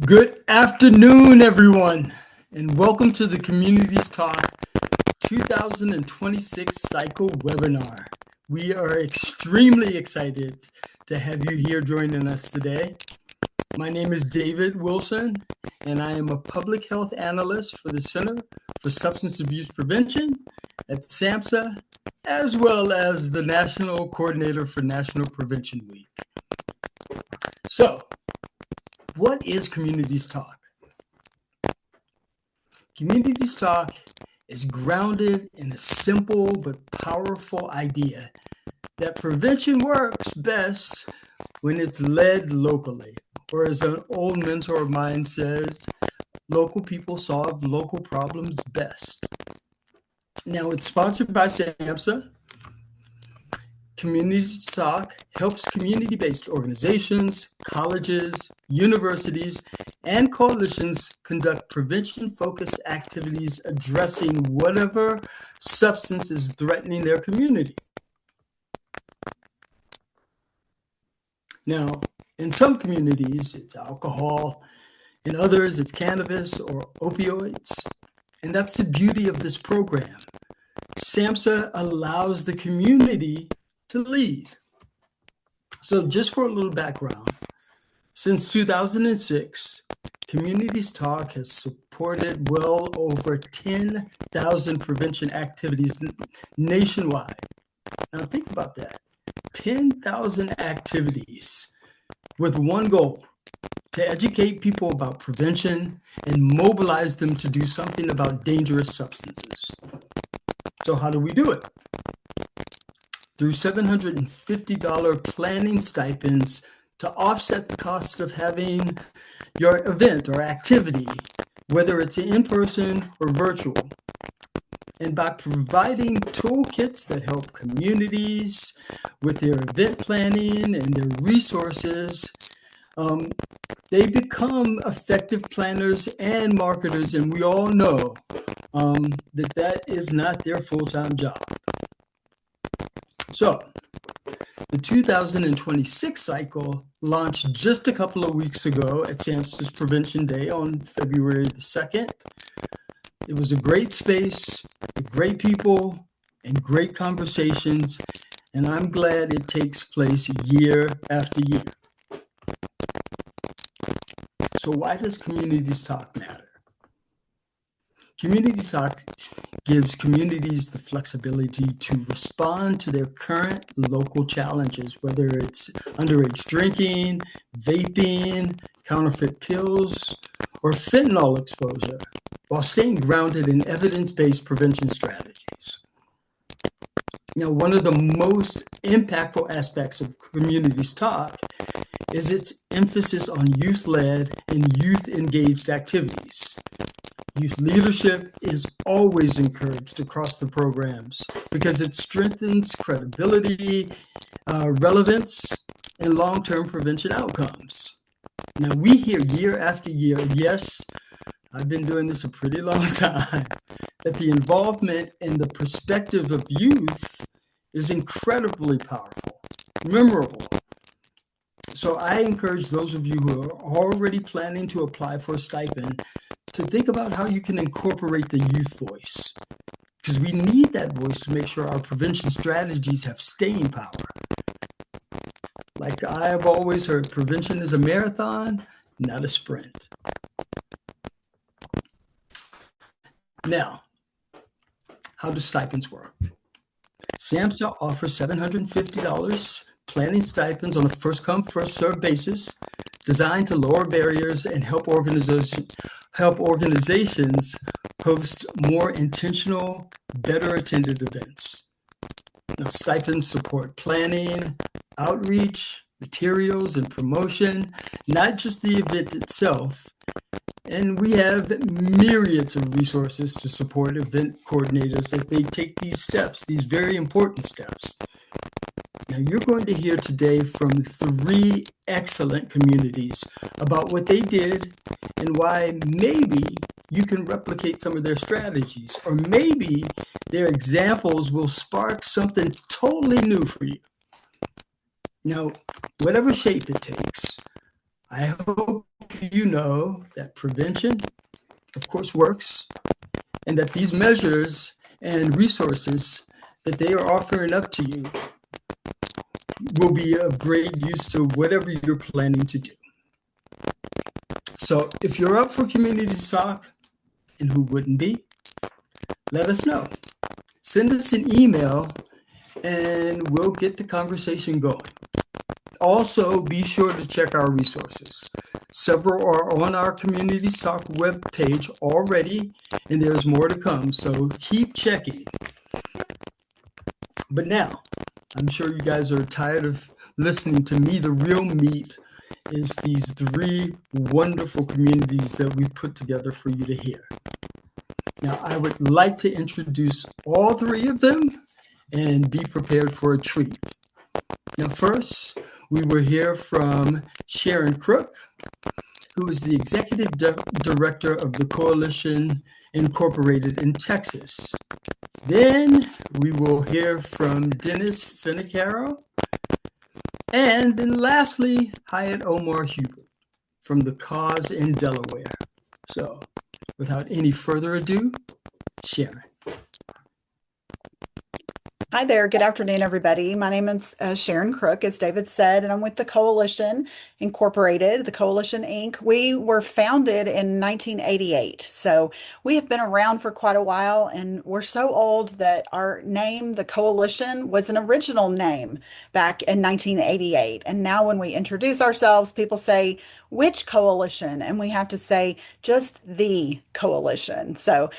Good afternoon, everyone, and welcome to the Communities Talk 2026 Cycle webinar. We are extremely excited to have you here joining us today. My name is David Wilson, and I am a public health analyst for the Center for Substance Abuse Prevention at SAMHSA, as well as the National Coordinator for National Prevention Week. So, what is Communities Talk? Communities Talk is grounded in a simple but powerful idea that prevention works best when it's led locally, or as an old mentor of mine says, local people solve local problems best. Now, it's sponsored by SAMHSA. Communities Talk helps community-based organizations, colleges, universities, and coalitions conduct prevention-focused activities addressing whatever substance is threatening their community. Now, in some communities, it's alcohol. In others, it's cannabis or opioids. And that's the beauty of this program. SAMHSA allows the community to lead. So just for a little background, since 2006, Communities Talk has supported well over 10,000 prevention activities nationwide. Now think about that, 10,000 activities with one goal, to educate people about prevention and mobilize them to do something about dangerous substances. So how do we do it? Through $750 planning stipends to offset the cost of having your event or activity, whether it's in person or virtual. And by providing toolkits that help communities with their event planning and their resources, they become effective planners and marketers, and we all know that is not their full-time job. So, the 2026 cycle launched just a couple of weeks ago at SAMHSA's Prevention Day on February the 2nd. It was a great space with great people and great conversations, and I'm glad it takes place year after year. So why does Communities Talk matter? Communities Talk gives communities the flexibility to respond to their current local challenges, whether it's underage drinking, vaping, counterfeit pills, or fentanyl exposure, while staying grounded in evidence-based prevention strategies. Now, one of the most impactful aspects of Communities Talk is its emphasis on youth-led and youth-engaged activities. Youth leadership is always encouraged across the programs because it strengthens credibility, relevance, and long-term prevention outcomes. Now, we hear year after year, yes, I've been doing this a pretty long time, that the involvement and the perspective of youth is incredibly powerful, memorable. So I encourage those of you who are already planning to apply for a stipend to think about how you can incorporate the youth voice, because we need that voice to make sure our prevention strategies have staying power. Like I have always heard, prevention is a marathon, not a sprint. Now, how do stipends work? SAMHSA offers $750 planning stipends on a first-come, first-served basis, designed to lower barriers and help organizations host more intentional, better-attended events. Now, stipends support planning, outreach, materials, and promotion, not just the event itself. And we have myriads of resources to support event coordinators as they take these steps, these very important steps. Now, you're going to hear today from 3 excellent communities about what they did and why maybe you can replicate some of their strategies, or maybe their examples will spark something totally new for you. Now, whatever shape it takes, I hope you know that prevention, of course, works, and that these measures and resources that they are offering up to you will be of great use to whatever you're planning to do. So if you're up for community talk, and who wouldn't be, let us know. Send us an email and we'll get the conversation going. Also, be sure to check our resources. Several are on our Community Talk webpage already, and there's more to come, so keep checking. But now, I'm sure you guys are tired of listening to me. The real meat is these 3 wonderful communities that we put together for you to hear. Now, I would like to introduce all 3 of them and be prepared for a treat. Now, first, we will hear from Sharon Crook, who is the Executive Director of the Coalition Incorporated in Texas. Then we will hear from Dennis Finicaro. And then lastly, Hyatt Omar Hubert from the Cause in Delaware. So without any further ado, Sharon. Hi there. Good afternoon, everybody. My name is Sharon Crook, as David said, and I'm with the Coalition Incorporated, the Coalition Inc. We were founded in 1988, so we have been around for quite a while, and we're so old that our name, the Coalition, was an original name back in 1988. And now when we introduce ourselves, people say, which coalition? And we have to say just the coalition. So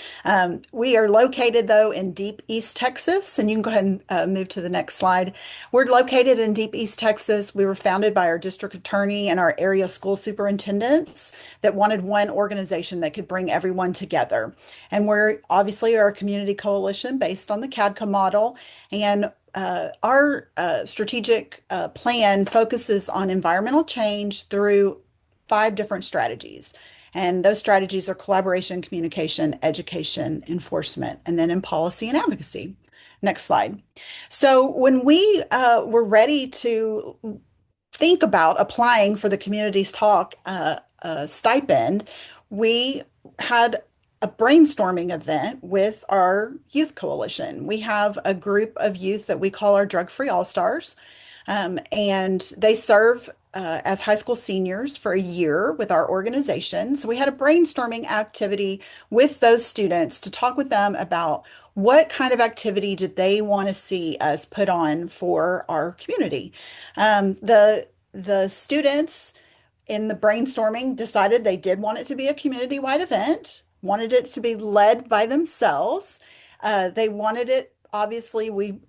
we are located, though, in Deep East Texas, and you can go ahead and move to the next slide. We're located in Deep East Texas. We were founded by our district attorney and our area school superintendents that wanted one organization that could bring everyone together. And we're obviously a community coalition based on the CADCA model. And our strategic plan focuses on environmental change through 5 different strategies. And those strategies are collaboration, communication, education, enforcement, and then in policy and advocacy. Next slide. So when we were ready to think about applying for the Communities Talk stipend, we had a brainstorming event with our youth coalition. We have a group of youth that we call our Drug-Free All-Stars, and they serve as high school seniors for a year with our organization. So we had a brainstorming activity with those students to talk with them about what kind of activity did they want to see us put on for our community. The students in the brainstorming decided they did want it to be a community-wide event, wanted it to be led by themselves. They wanted it, obviously, we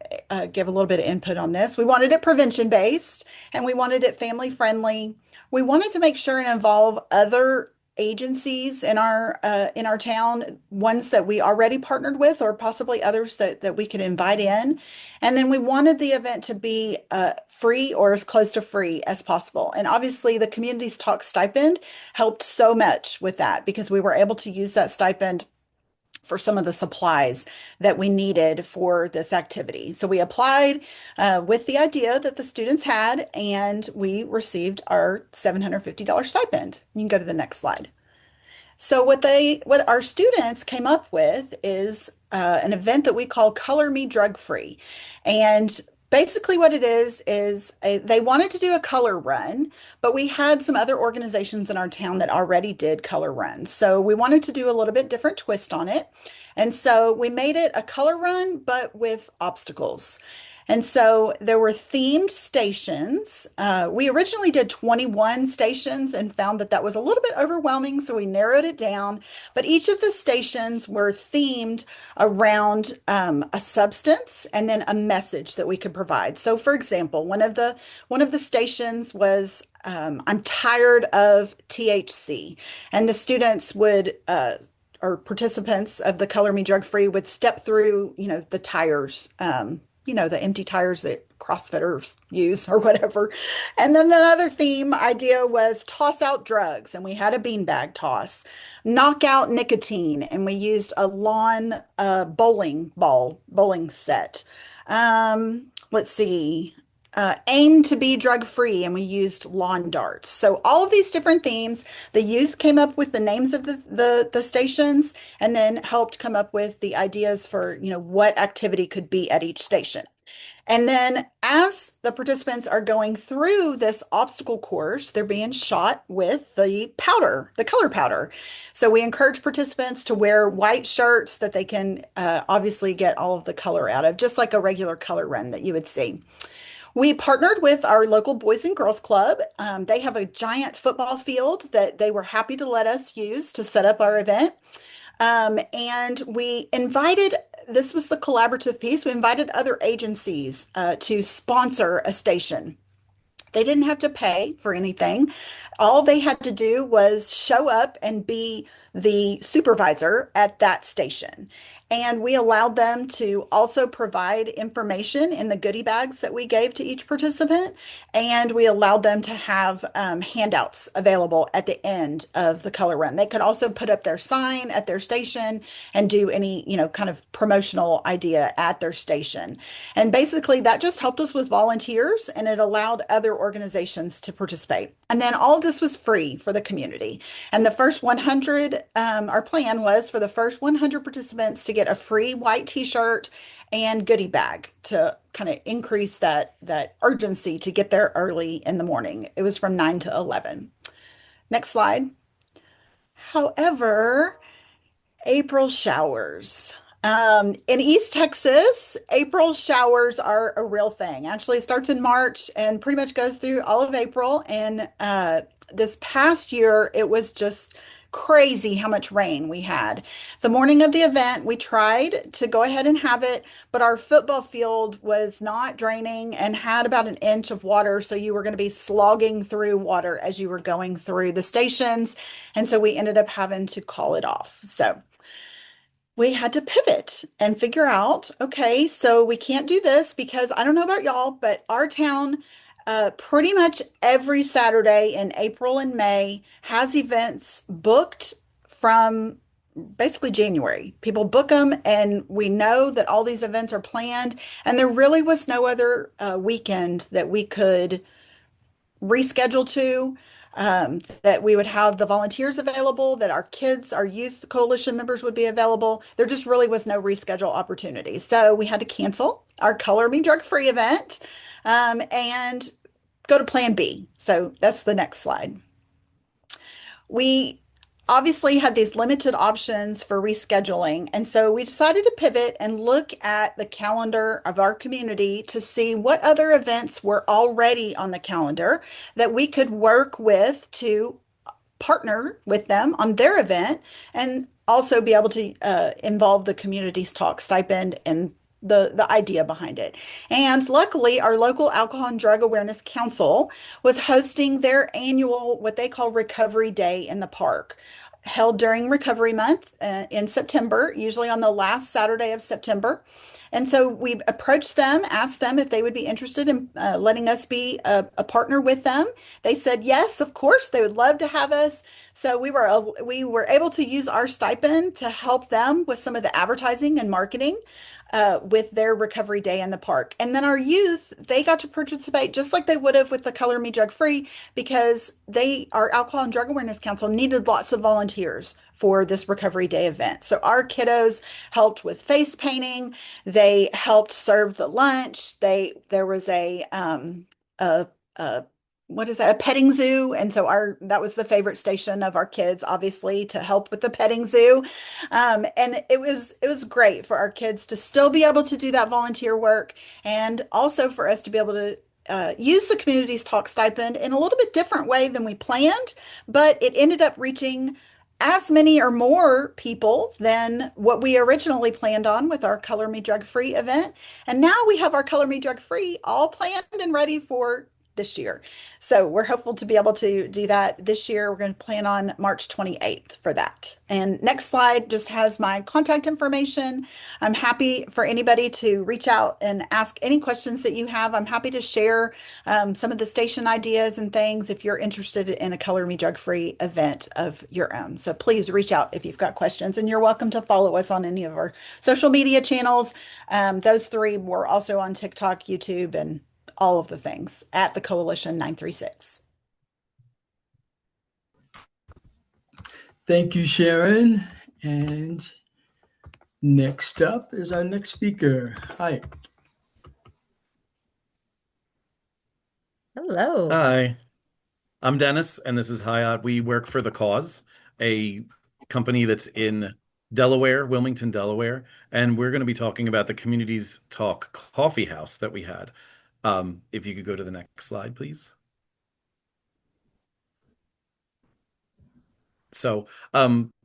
give a little bit of input on this. We wanted it prevention-based, and we wanted it family-friendly. We wanted to make sure and involve other agencies in our town, ones that we already partnered with, or possibly others that we could invite in. And then we wanted the event to be free or as close to free as possible. And obviously, the Communities Talk stipend helped so much with that because we were able to use that stipend for some of the supplies that we needed for this activity. So we applied with the idea that the students had, and we received our $750 stipend. You can go to the next slide. So what our students came up with is an event that we call Color Me Drug Free. And basically what it is they wanted to do a color run, but we had some other organizations in our town that already did color runs. So we wanted to do a little bit different twist on it. And so we made it a color run, but with obstacles. And so there were themed stations. We originally did 21 stations and found that that was a little bit overwhelming, so we narrowed it down. But each of the stations were themed around a substance and then a message that we could provide. So, for example, one of the stations was I'm tired of THC, and the students would or participants of the Color Me Drug Free would step through, the tires, the empty tires that CrossFitters use or whatever. And then another theme idea was toss out drugs. And we had a beanbag toss, knock out nicotine. And we used a lawn bowling set. Let's see. aim to be drug free, and we used lawn darts. So all of these different themes, the youth came up with the names of the stations, and then helped come up with the ideas for, what activity could be at each station. And then as the participants are going through this obstacle course, they're being shot with the powder, the color powder. So we encourage participants to wear white shirts that they can obviously get all of the color out of, just like a regular color run that you would see. We partnered with our local Boys and Girls Club. They have a giant football field that they were happy to let us use to set up our event. And we invited, this was the collaborative piece, we invited other agencies to sponsor a station. They didn't have to pay for anything. All they had to do was show up and be the supervisor at that station. And we allowed them to also provide information in the goodie bags that we gave to each participant. And we allowed them to have handouts available at the end of the color run. They could also put up their sign at their station and do any, kind of promotional idea at their station. And basically, that just helped us with volunteers, and it allowed other organizations to participate. And then all of this was free for the community. And the first 100, our plan was for the first 100 participants to get a free white t-shirt and goodie bag to kind of increase that urgency to get there early in the morning. It was from 9 to 11. Next slide. However, April showers. In East Texas, April showers are a real thing. Actually, it starts in March and pretty much goes through all of April. And this past year, it was just crazy how much rain we had. The morning of the event, we tried to go ahead and have it, but our football field was not draining and had about an inch of water. So you were going to be slogging through water as you were going through the stations. And so we ended up having to call it off. So we had to pivot and figure out, okay, so we can't do this because I don't know about y'all, but our town pretty much every Saturday in April and May has events booked from basically January. People book them, and we know that all these events are planned, and there really was no other weekend that we could reschedule to, that we would have the volunteers available, that our kids, our youth coalition members would be available. There just really was no reschedule opportunity. So we had to cancel our Color Me Drug Free event and go to Plan B. So that's the next slide. We obviously had these limited options for rescheduling. And so we decided to pivot and look at the calendar of our community to see what other events were already on the calendar that we could work with to partner with them on their event, and also be able to involve the community's talk stipend and the idea behind it. And luckily, our local Alcohol and Drug Awareness Council was hosting their annual, what they call Recovery Day in the Park, held during Recovery Month in September, usually on the last Saturday of September. And so we approached them, asked them if they would be interested in letting us be a partner with them. They said yes, of course, they would love to have us. So we were able to use our stipend to help them with some of the advertising and marketing with their Recovery Day in the park. And then our youth, they got to participate just like they would have with the Color Me Drug Free, because our Alcohol and Drug Awareness Council needed lots of volunteers for this Recovery Day event. So our kiddos helped with face painting. They helped serve the lunch. There was a what is that? A petting zoo. And so that was the favorite station of our kids, obviously, to help with the petting zoo. And it was great for our kids to still be able to do that volunteer work, and also for us to be able to use the community's talk stipend in a little bit different way than we planned, but it ended up reaching as many or more people than what we originally planned on with our Color Me Drug Free event. And now we have our Color Me Drug Free all planned and ready for this year. So we're hopeful to be able to do that this year. We're going to plan on March 28th for that. And next slide just has my contact information. I'm happy for anybody to reach out and ask any questions that you have. I'm happy to share some of the station ideas and things if you're interested in a Color Me Drug Free event of your own. So please reach out if you've got questions, and you're welcome to follow us on any of our social media channels. Those three were also on TikTok, YouTube, and all of the things at the Coalition 936. Thank you, Sharon. And next up is our next speaker. Hi. Hello. Hi, I'm Dennis, and this is Hayat. We work for The Cause, a company that's in Delaware, Wilmington, Delaware, and we're going to be talking about the Communities Talk Coffee House that we had. If you could go to the next slide, please. So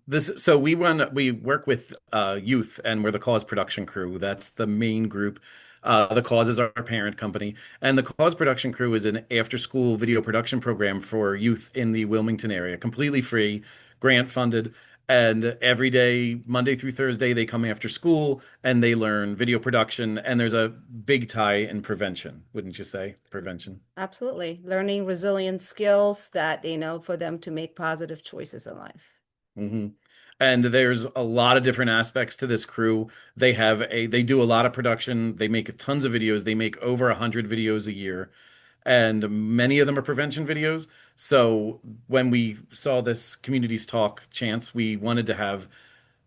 we work with youth, and we're the Cause production crew. That's the main group. The Cause is our parent company, and the Cause production crew is an after-school video production program for youth in the Wilmington area, completely free, grant funded. And every day, Monday through Thursday, they come after school and they learn video production. And there's a big tie in prevention, wouldn't you say? Prevention. Absolutely. Learning resilient skills that, for them to make positive choices in life. hmm And there's a lot of different aspects to this crew. They do a lot of production. They make tons of videos. They make over 100 videos a year, and many of them are prevention videos. So when we saw this Communities Talk chance, we wanted to have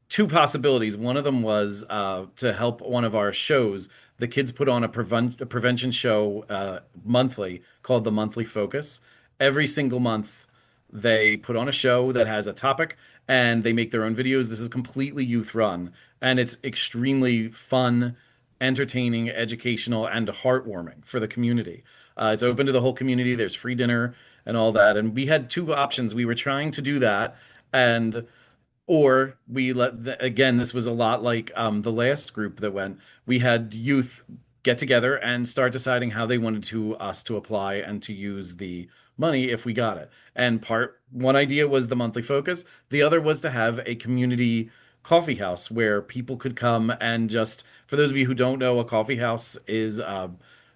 two possibilities. One of them was to help one of our shows. The kids put on a prevention show monthly called the Monthly Focus. Every single month, they put on a show that has a topic and they make their own videos. This is completely youth run and it's extremely fun, entertaining, educational, and heartwarming for the community. It's open to the whole community. There's free dinner and all that. And we had two options. We were trying to do that and or we again, this was a lot like the last group that went. We had youth get together and start deciding how they wanted to us to apply and to use the money if we got it. And part one idea was the monthly focus. The other was to have a community coffee house where people could come and just, for those of you who don't know, a coffee house is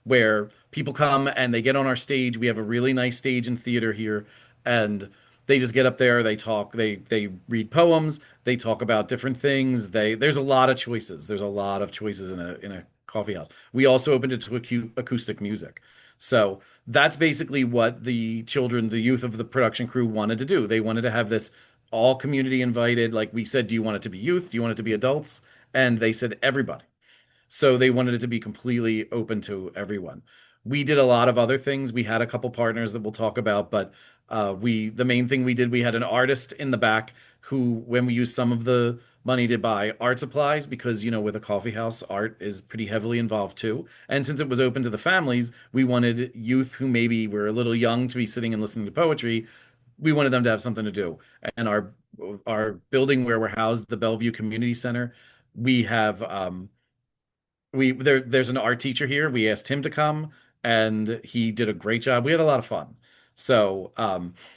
where people come and they get on our stage. We have a really nice stage and theater here, and they just get up there, they talk, they read poems, they talk about different things. There's a lot of choices. There's a lot of choices in a coffee house. We also opened it to acoustic music. So that's basically what the children, the youth of the production crew wanted to do. They wanted to have this all community invited. Like we said, do you want it to be youth? Do you want it to be adults? And they said everybody. So they wanted it to be completely open to everyone. We did a lot of other things. We had a couple partners that we'll talk about, but the main thing we did, we had an artist in the back who, when we used some of the money to buy art supplies, because with a coffee house, art is pretty heavily involved too. And since it was open to the families, we wanted youth who maybe were a little young to be sitting and listening to poetry. We wanted them to have something to do. And our building where we're housed, the Bellevue Community Center, we have there's an art teacher here. We asked him to come and he did a great job. We had a lot of fun. So,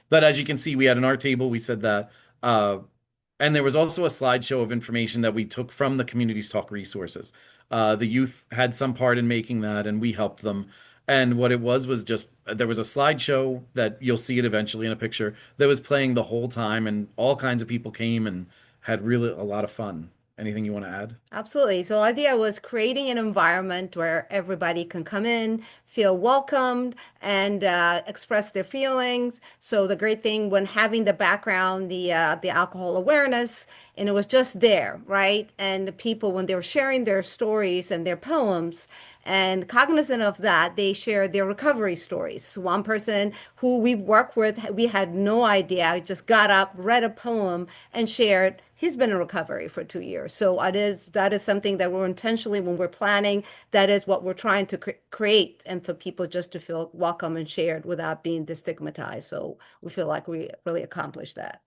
but as you can see, we had an art table. We said that, and there was also a slideshow of information that we took from the Communities Talk resources. The youth had some part in making that, and we helped them. And what it was just there was a slideshow that you'll see it eventually in a picture that was playing the whole time, and all kinds of people came and had really a lot of fun. Anything you want to add? Absolutely. So the idea was creating an environment where everybody can come in, feel welcomed, and express their feelings. So the great thing when having the background, the alcohol awareness, and it was just there, right? And the people, when they were sharing their stories and their poems, and cognizant of that, they shared their recovery stories. One person who we worked with, we had no idea, just got up, read a poem, and shared he's been in recovery for 2 years. So that is something that we're intentionally, when we're planning, that is what we're trying to create, and for people just to feel welcome and shared without being destigmatized. So we feel like we really accomplished that.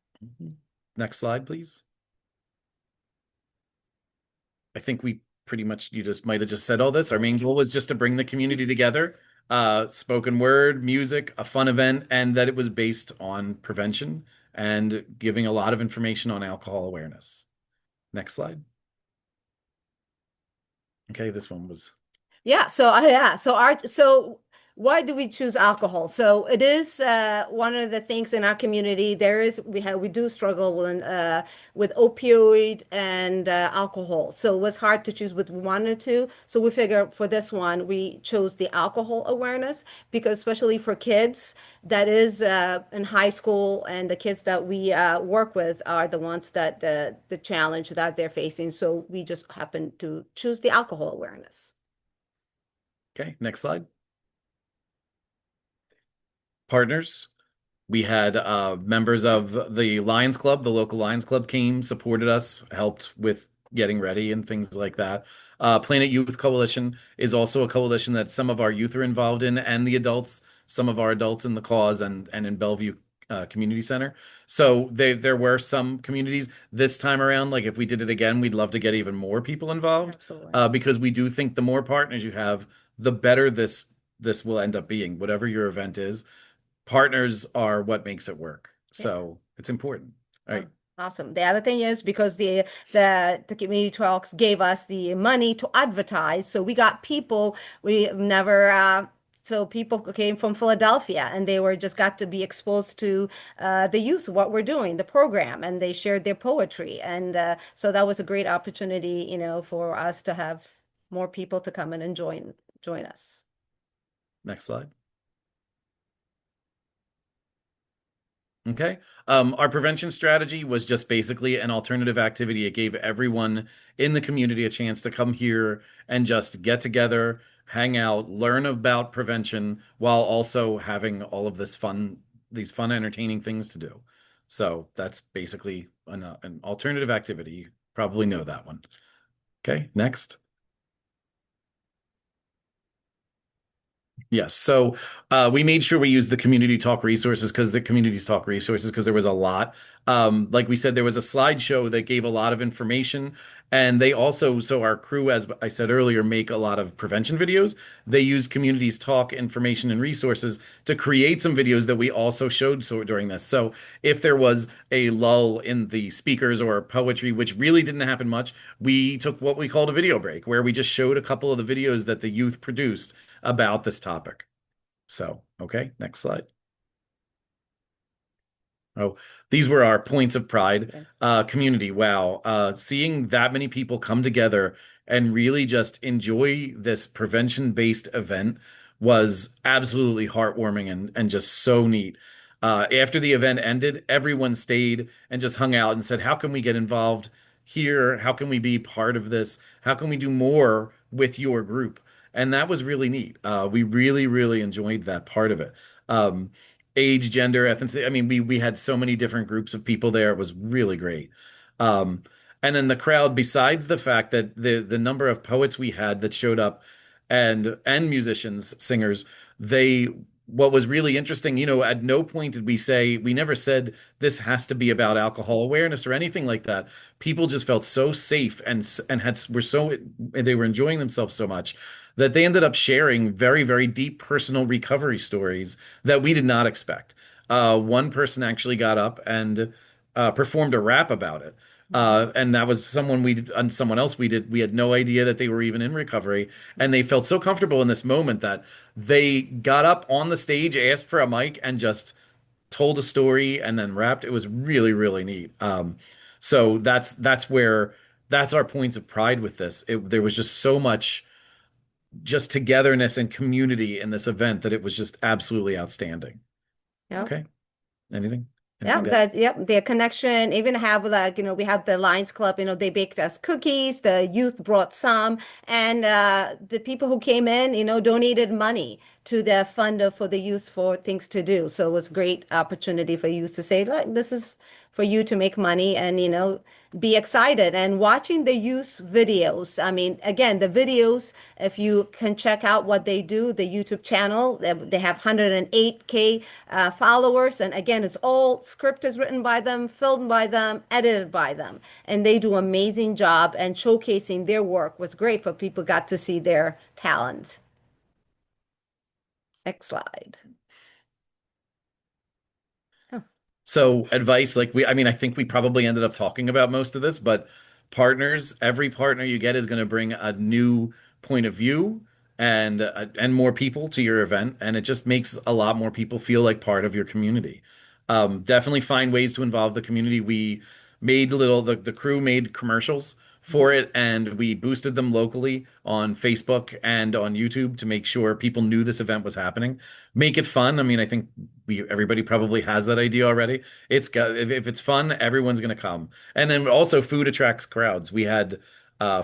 Next slide, please. I think we pretty much, you just might have just said all this. Our main goal was just to bring the community together, spoken word, music, a fun event, and that it was based on prevention and giving a lot of information on alcohol awareness. Next slide. Okay, this one was. Yeah. So why do we choose alcohol? So it is one of the things in our community. We do struggle with opioid and alcohol. So it was hard to choose what we wanted to. So we figured for this one we chose the alcohol awareness because especially for kids that is in high school and the kids that we work with are the ones that the challenge that they're facing. So we just happened to choose the alcohol awareness. Okay, next slide. Partners. We had members of the Lions Club, the local Lions Club came, supported us, helped with getting ready and things like that. Planet Youth Coalition is also a coalition that some of our youth are involved in, and the adults, some of our adults in the cause and in Bellevue Community Center. So there were some communities this time around. Like if we did it again, we'd love to get even more people involved Absolutely. because we do think the more partners you have, the better this will end up being, whatever your event is. Partners are what makes it work. Yeah. So it's important. All right. Awesome. The other thing is because the community talks gave us the money to advertise, so we got people we never so people came from Philadelphia and they were just got to be exposed to the youth, what we're doing, the program, and they shared their poetry, and so that was a great opportunity, for us to have more people to come in and join us. Next slide. Okay. Our prevention strategy was just basically an alternative activity. It gave everyone in the community a chance to come here and just get together, hang out, learn about prevention while also having all of these fun, entertaining things to do. So that's basically an alternative activity. You probably know that one. Okay, next. Yes. So we made sure we used the community talk resources because there was a lot. Like we said, there was a slideshow that gave a lot of information. And they also, so our crew, as I said earlier, make a lot of prevention videos. They use communities talk information and resources to create some videos that we also showed during this. So if there was a lull in the speakers or poetry, which really didn't happen much, we took what we called a video break, where we just showed a couple of the videos that the youth produced about this topic. So, okay, next slide. Oh, these were our points of pride. Yes. Community, wow. Seeing that many people come together and really just enjoy this prevention-based event was absolutely heartwarming and just so neat. After the event ended, everyone stayed and just hung out and said, how can we get involved here? How can we be part of this? How can we do more with your group? And that was really neat. We really, really enjoyed that part of it. Age, gender, ethnicity. I mean, we had so many different groups of people there. It was really great. Um, and then the crowd, besides the fact that the number of poets we had that showed up and musicians, singers, they what was really interesting, at no point did we never said this has to be about alcohol awareness or anything like that. People just felt so safe they were enjoying themselves so much that they ended up sharing very, very deep personal recovery stories that we did not expect. One person actually got up and performed a rap about it. And that was someone else we did. We had no idea that they were even in recovery. And they felt so comfortable in this moment that they got up on the stage, asked for a mic, and just told a story and then rapped. It was really, really neat. So that's our points of pride with this. There was just so much just togetherness and community in this event that it was just absolutely outstanding. Yeah. Okay. Anything? Yeah, the connection, even have like, we had the Lions Club, they baked us cookies, the youth brought some, and the people who came in, donated money to the fund for the youth for things to do. So it was a great opportunity for youth to say, look, this is for you to make money and, be excited. And watching the youth videos, I mean, again, the videos, if you can check out what they do, the YouTube channel, they have 108K followers. And again, it's all script is written by them, filmed by them, edited by them. And they do amazing job, and showcasing their work was great for people got to see their talent. Next slide. So advice, I think we probably ended up talking about most of this, but every partner you get is going to bring a new point of view and more people to your event, and it just makes a lot more people feel like part of your community. Definitely find ways to involve the community. We made the crew made commercials for it, and we boosted them locally on Facebook and on YouTube to make sure people knew this event was happening. Make it fun. I mean, I think everybody probably has that idea already. It's got if it's fun, everyone's gonna come. And then also food attracts crowds. We had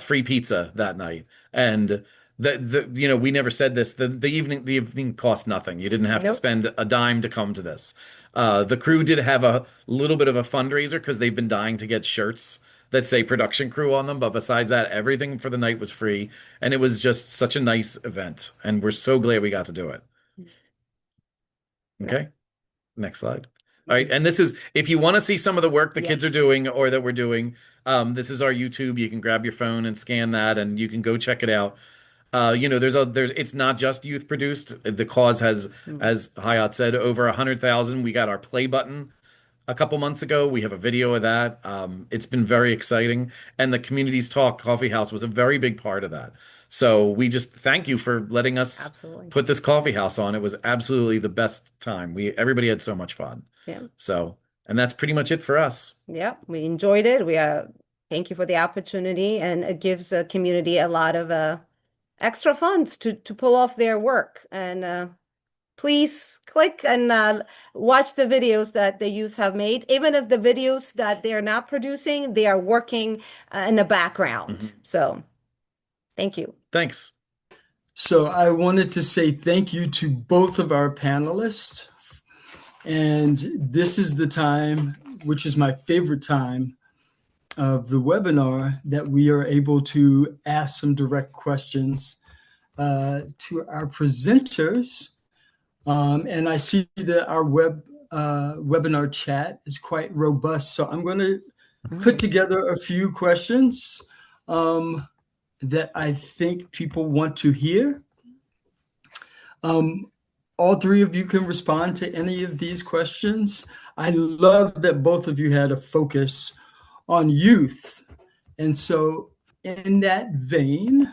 free pizza that night, and we never said this. The evening cost nothing. You didn't have to Nope. spend a dime to come to this. The crew did have a little bit of a fundraiser because they've been dying to get shirts that say production crew on them. But besides that, everything for the night was free. And it was just such a nice event. And we're so glad we got to do it. No. Okay. Next slide. All right. And this is, if you want to see some of the work the kids are Yes. doing or that we're doing, this is our YouTube. You can grab your phone and scan that and you can go check it out. It's not just youth produced. The cause has, Mm. as Hayat said, over 100,000. We got our play button a couple months ago. We have a video of that. It's been very exciting. And the Communities Talk Coffee House was a very big part of that. So we just thank you for letting us Absolutely. put this coffee house on. It was absolutely the best time. Everybody had so much fun. Yeah. So, and that's pretty much it for us. Yeah. We enjoyed it. Thank you for the opportunity, and it gives the community a lot of extra funds to pull off their work. And please click and watch the videos that the youth have made. Even if the videos that they're not producing, they are working in the background. So thank you. Thanks. So I wanted to say thank you to both of our panelists. And this is the time, which is my favorite time of the webinar, that we are able to ask some direct questions to our presenters. And I see that our webinar chat is quite robust. So I'm going to put together a few questions that I think people want to hear. All three of you can respond to any of these questions. I love that both of you had a focus on youth. And so in that vein,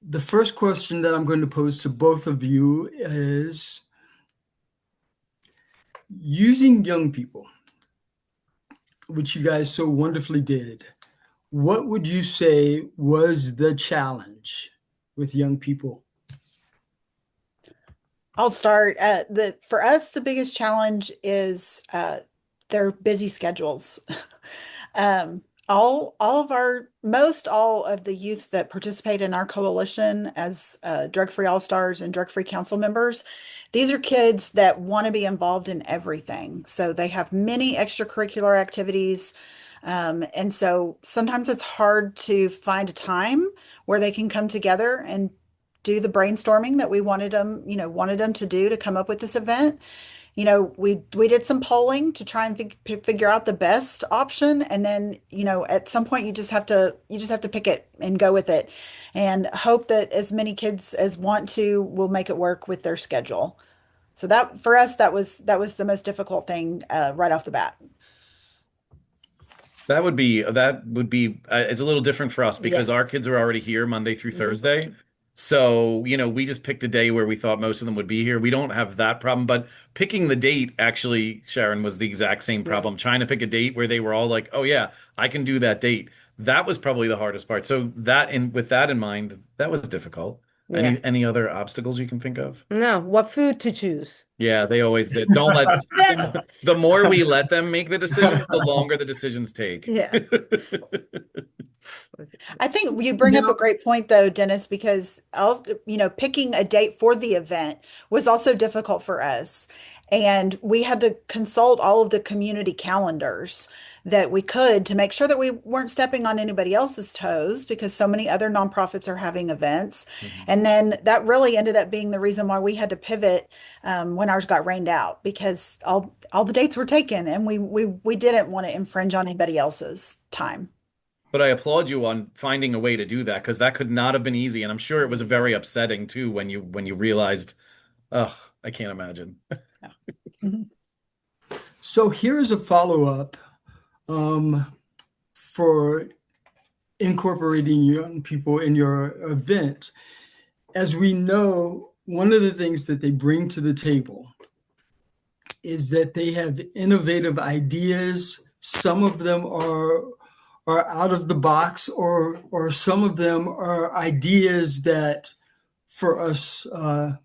the first question that I'm going to pose to both of you is, using young people, which you guys so wonderfully did, what would you say was the challenge with young people? I'll start. For us, the biggest challenge is their busy schedules. All of the youth that participate in our coalition as Drug-Free All-Stars and Drug-Free Council members, these are kids that want to be involved in everything. So they have many extracurricular activities. And so sometimes it's hard to find a time where they can come together and do the brainstorming that we wanted them to do to come up with this event. We did some polling to try and figure out the best option, and then at some point you just have to pick it and go with it, and hope that as many kids as want to will make it work with their schedule. So that for us that was the most difficult thing right off the bat. That would be it's a little different for us because Yeah. our kids are already here Monday through Mhm. Thursday. So, we just picked a day where we thought most of them would be here. We don't have that problem, but picking the date actually, Sharon, was the exact same problem. Trying to pick a date where they were all like, "Oh yeah, I can do that date." That was probably the hardest part. So with that in mind, that was difficult. Yeah. Any other obstacles you can think of? No, what food to choose? Yeah, they always did. Don't let the more we let them make the decisions, the longer the decisions take. Yeah. I think you bring up a great point though, Dennis, because picking a date for the event was also difficult for us. And we had to consult all of the community calendars that we could to make sure that we weren't stepping on anybody else's toes, because so many other nonprofits are having events. And then that really ended up being the reason why we had to pivot when ours got rained out, because all the dates were taken, and we didn't want to infringe on anybody else's time. But I applaud you on finding a way to do that, because that could not have been easy, and I'm sure it was very upsetting too when you realized, oh, I can't imagine. So here is a follow-up for incorporating young people in your event. As we know, one of the things that they bring to the table is that they have innovative ideas. Some of them are out of the box, or some of them are ideas that for us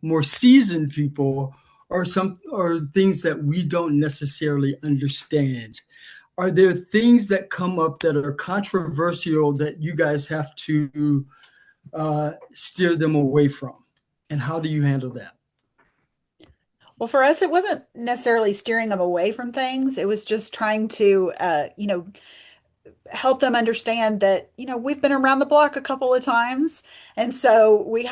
more seasoned people are things that we don't necessarily understand. Are there things that come up that are controversial that you guys have to steer them away from? And how do you handle that? Well, for us, it wasn't necessarily steering them away from things. It was just trying to, help them understand that, we've been around the block a couple of times. And so we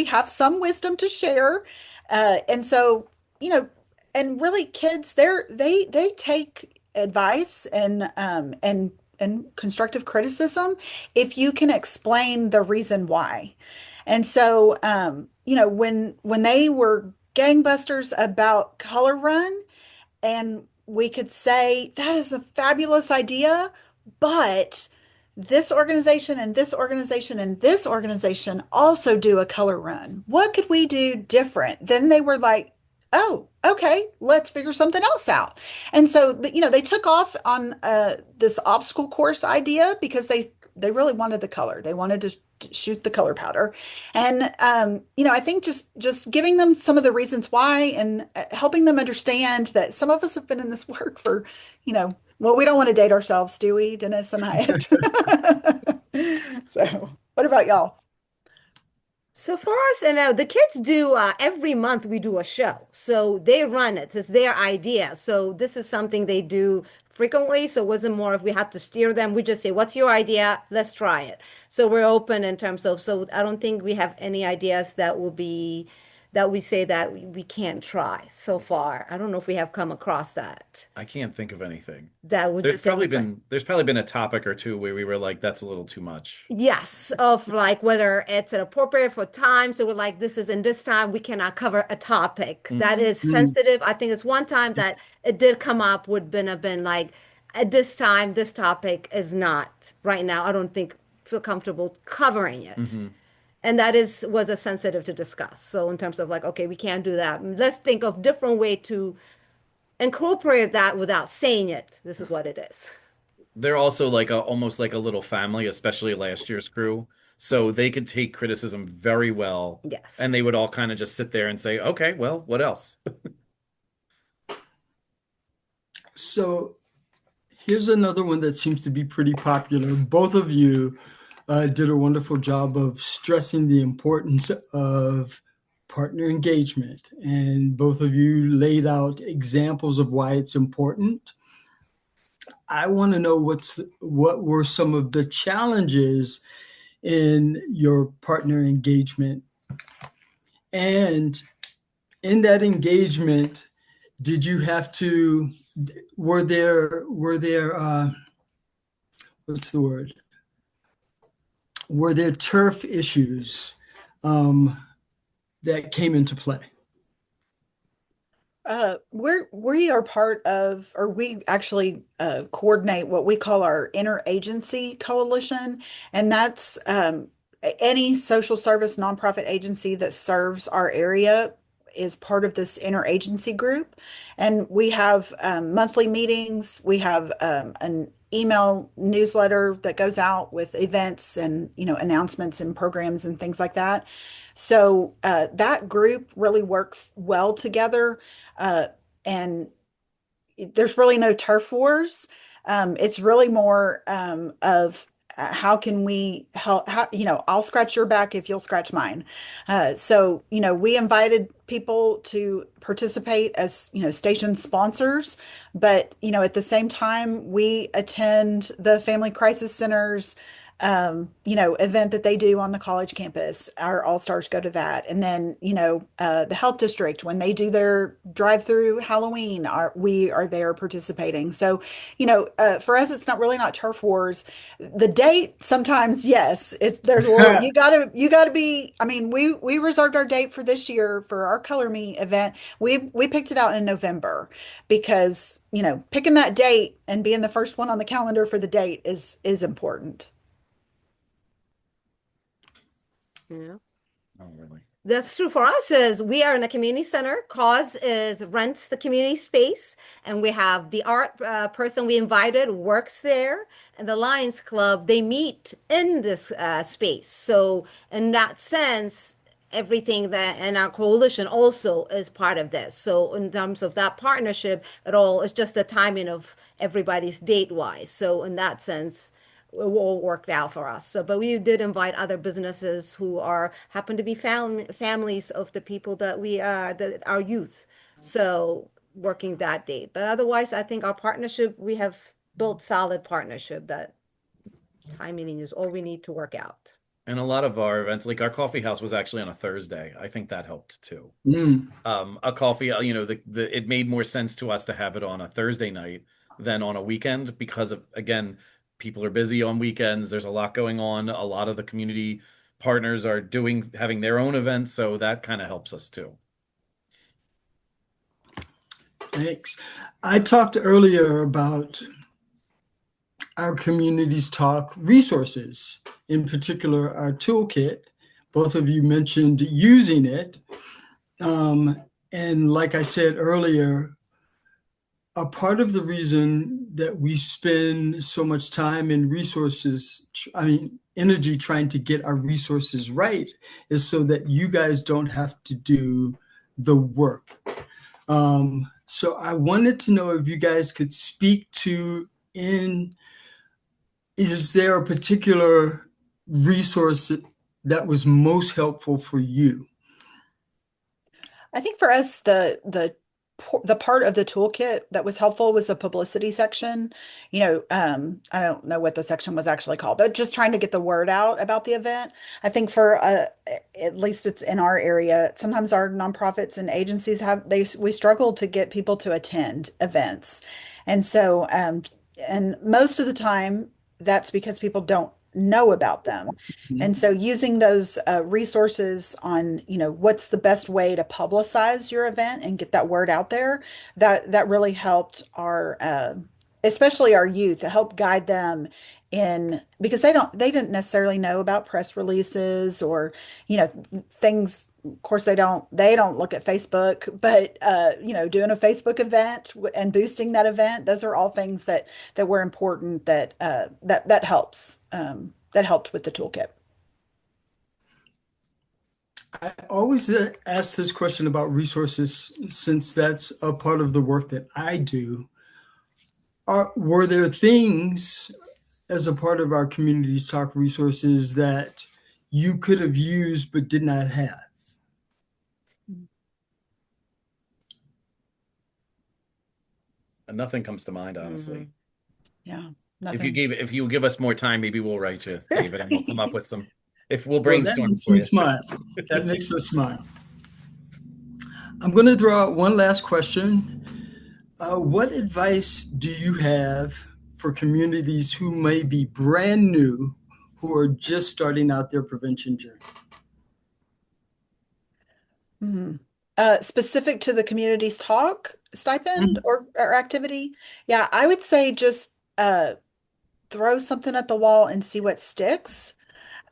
have some wisdom to share. And so, you know, and really kids, they take advice and constructive criticism if you can explain the reason why. And so, when they were gangbusters about Color Run, and we could say that is a fabulous idea, but this organization and this organization and this organization also do a color run. What could we do different? Then they were like, oh, okay, let's figure something else out. And so, they took off on this obstacle course idea because they really wanted the color. They wanted to shoot the color powder. And I think just giving them some of the reasons why, and helping them understand that some of us have been in this work for, well, we don't want to date ourselves, do we, Dennis and Hyatt? So, what about y'all? So for us, and the kids do every month we do a show. So they run it. It's their idea. So this is something they do frequently. So it wasn't more if we had to steer them. We just say, "What's your idea? Let's try it." So we're open in terms of. So I don't think we have any ideas that will be that we say that we can't try so far. I don't know if we have come across that. I can't think of anything. That would There's just say probably we try. been there's probably been a topic or two where we were like, that's a little too much. Yes, of like whether it's appropriate for time. So we're like, this is in this time, we cannot cover a topic that is Mm. sensitive. I think it's one time that it did come up would been have been like, at this time, this topic is not right now. I don't think feel comfortable covering it. Hmm. And that is was a sensitive to discuss. So in terms of like, okay, we can't do that. Let's think of different way to incorporate that without saying it. This is what it is. They're also like almost like a little family, especially last year's crew. So they could take criticism very well, Yes. and they would all kind of just sit there and say, "Okay, well, what else?" So here's another one that seems to be pretty popular. Both of you did a wonderful job of stressing the importance of partner engagement, and both of you laid out examples of why it's important. I want to know what were some of the challenges in your partner engagement, and in that engagement, did you have to? Were there what's the word? Were there turf issues um, that came into play? We are part of, or we actually coordinate what we call our interagency coalition, and that's any social service nonprofit agency that serves our area is part of this interagency group. And we have monthly meetings. We have an email newsletter that goes out with events and announcements and programs and things like that. So that group really works well together, and there's really no turf wars. It's really more of how can we help? How, I'll scratch your back if you'll scratch mine. So, we invited people to participate as, station sponsors, but, at the same time, we attend the Family Crisis Center's event that they do on the college campus. Our all-stars go to that. And then, the health district, when they do their drive-through Halloween, we are there participating. So, for us, it's not turf wars. The date, sometimes, yes, there's a little, you gotta be, I mean, we reserved our date for this year for our Color Me event. We picked it out in November because, picking that date and being the first one on the calendar for the date is important. Yeah. Oh, really? That's true for us is we are in a community center. Cause is rents the community space, and we have the art person we invited works there, and the Lions Club, they meet in this space. So in that sense, everything that and our coalition also is part of this. So in terms of that partnership at all, it's just the timing of everybody's date wise. So in that sense, it all worked out for us. So, but we did invite other businesses who are happen to be families of the people that we our youth. So working that date. But otherwise, I think our partnership, we have built solid partnership that timing is all we need to work out. And a lot of our events, like our coffee house was actually on a Thursday. I think that helped too. Mm. A coffee, the it made more sense to us to have it on a Thursday night than on a weekend because of, again, people are busy on weekends. There's a lot going on. A lot of the community partners are having their own events, so that kind of helps us too. Thanks. I talked earlier about our communities talk resources, in particular our toolkit. Both of you mentioned using it. And like I said earlier, a part of the reason that we spend so much time and resources, energy trying to get our resources right is so that you guys don't have to do the work. So I wanted to know if you guys could speak to is there a particular resource that was most helpful for you? I think for us, the part of the toolkit that was helpful was the publicity section. I don't know what the section was actually called, but just trying to get the word out about the event. I think for at least it's in our area, sometimes our nonprofits and agencies we struggle to get people to attend events. And so and most of the time that's because people don't know about them. And so using those resources on, what's the best way to publicize your event and get that word out there, that really helped especially our youth, to help guide them in because they didn't necessarily know about press releases or, things. Of course, they don't look at Facebook, but doing a Facebook event and boosting that event, those are all things that were important that helps. That helped with the toolkit. I always ask this question about resources since that's a part of the work that I do. Were there things as a part of our community's talk resources that you could have used but did not have? And nothing comes to mind, honestly. Yeah, If you give us more time, maybe we'll write you, David, and we'll come up with some. If we'll Well, that brainstorm makes for me you. smile. That makes us smile. I'm going to throw out one last question. What advice do you have for communities who may be brand new, who are just starting out their prevention journey? Specific to the community's talk stipend Mhm. or activity, yeah, I would say just throw something at the wall and see what sticks.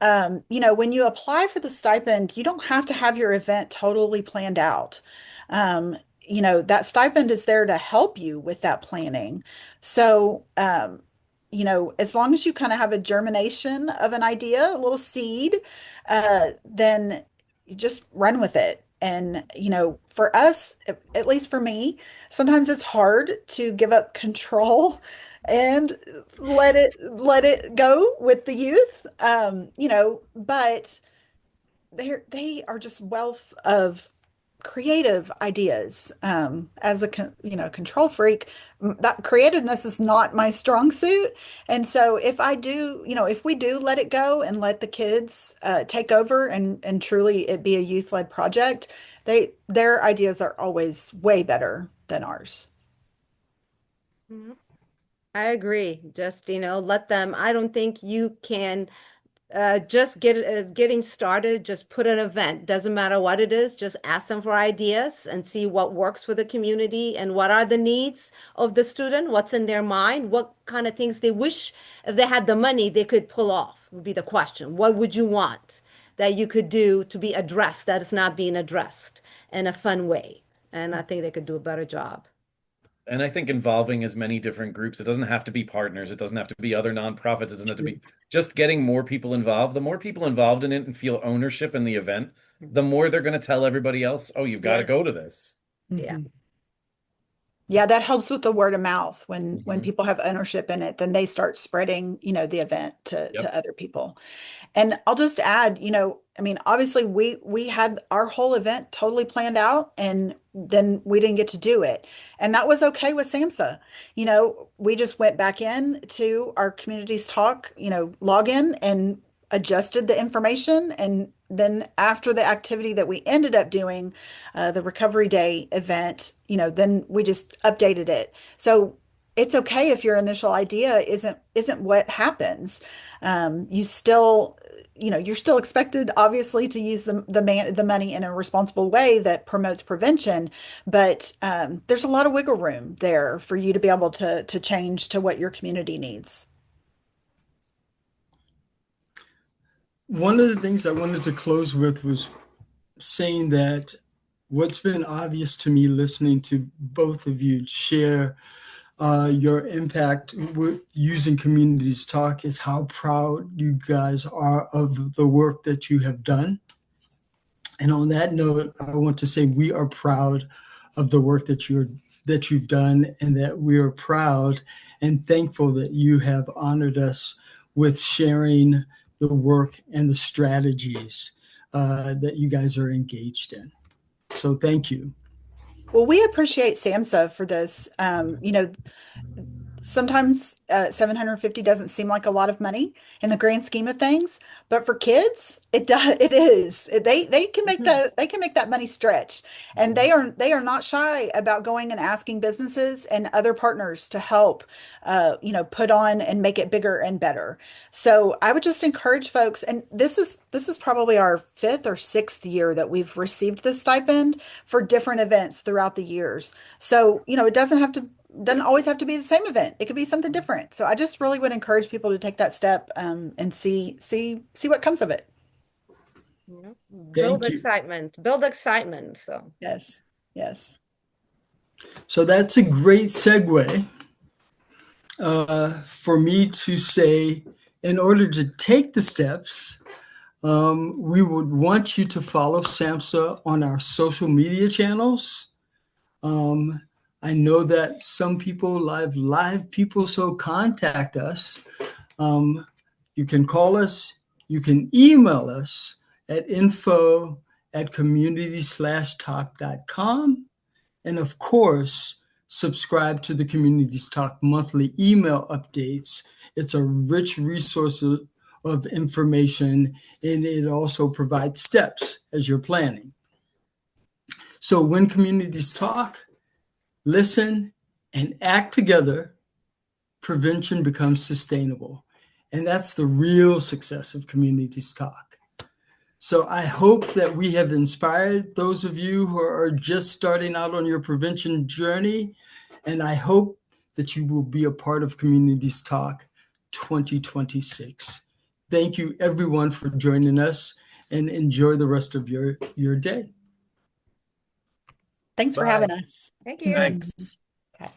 When you apply for the stipend, you don't have to have your event totally planned out. Um, that stipend is there to help you with that planning. So, as long as you kind of have a germination of an idea, a little seed, then you just run with it. And, for us, at least for me, sometimes it's hard to give up control and let it go with the youth. But they are just wealth of creative ideas. As a control freak, that creativeness is not my strong suit. And so if we do let it go and let the kids take over and truly it be a youth-led project, their ideas are always way better than ours. Mhm. I agree. Just, let them. I don't think you can just getting started, just put an event. Doesn't matter what it is, just ask them for ideas and see what works for the community and what are the needs of the student, what's in their mind, what kind of things they wish if they had the money they could pull off would be the question. What would you want? that you could do to be addressed that is not being addressed in a fun way. And I think they could do a better job. And I think involving as many different groups, it doesn't have to be partners, it doesn't have to be other nonprofits, it doesn't have to be just getting more people involved. The more people involved in it and feel ownership in the event, the more they're going to tell everybody else, oh, you've got to Yeah. go to this. Yeah. Yeah, that helps with the word of mouth. When Mhm. people have ownership in it, then they start spreading, the event Yep. to other people. And I'll just add, I mean, obviously we had our whole event totally planned out and then we didn't get to do it. And that was okay with SAMHSA. We just went back in to our communities talk, login and adjusted the information. And then after the activity that we ended up doing, the Recovery Day event, then we just updated it. So it's okay if your initial idea isn't what happens. You still, you're still expected, obviously, to use the money in a responsible way that promotes prevention, but there's a lot of wiggle room there for you to be able to change to what your community needs. One of the things I wanted to close with was saying that what's been obvious to me listening to both of you share your impact with using Communities Talk is how proud you guys are of the work that you have done. And on that note, I want to say we are proud of the work that you've done, and that we are proud and thankful that you have honored us with sharing the work and the strategies that you guys are engaged in. So thank you. Well, we appreciate SAMHSA for this. Sometimes 750 doesn't seem like a lot of money in the grand scheme of things, but for kids, it does. It is. They can make that money stretch, and they are not shy about going and asking businesses and other partners to help, put on and make it bigger and better. So I would just encourage folks, and this is probably our fifth or sixth year that we've received this stipend for different events throughout the years. So it doesn't always have to be the same event. It could be something different. So I just really would encourage people to take that step and see what comes of it. Build Thank you. excitement. Build excitement. So Yes. Yes. So that's a great segue for me to say, in order to take the steps, we would want you to follow SAMHSA on our social media channels. I know that some people live people, so contact us. You can call us, you can email us at info@community/talk.com. And of course, subscribe to the Communities Talk monthly email updates. It's a rich resource of information, and it also provides steps as you're planning. So when communities talk, listen, and act together, prevention becomes sustainable. And that's the real success of Communities Talk. So I hope that we have inspired those of you who are just starting out on your prevention journey. And I hope that you will be a part of Communities Talk 2026. Thank you, everyone, for joining us, and enjoy the rest of your day. Thanks for Bye. having us. thank you. Thanks. Okay.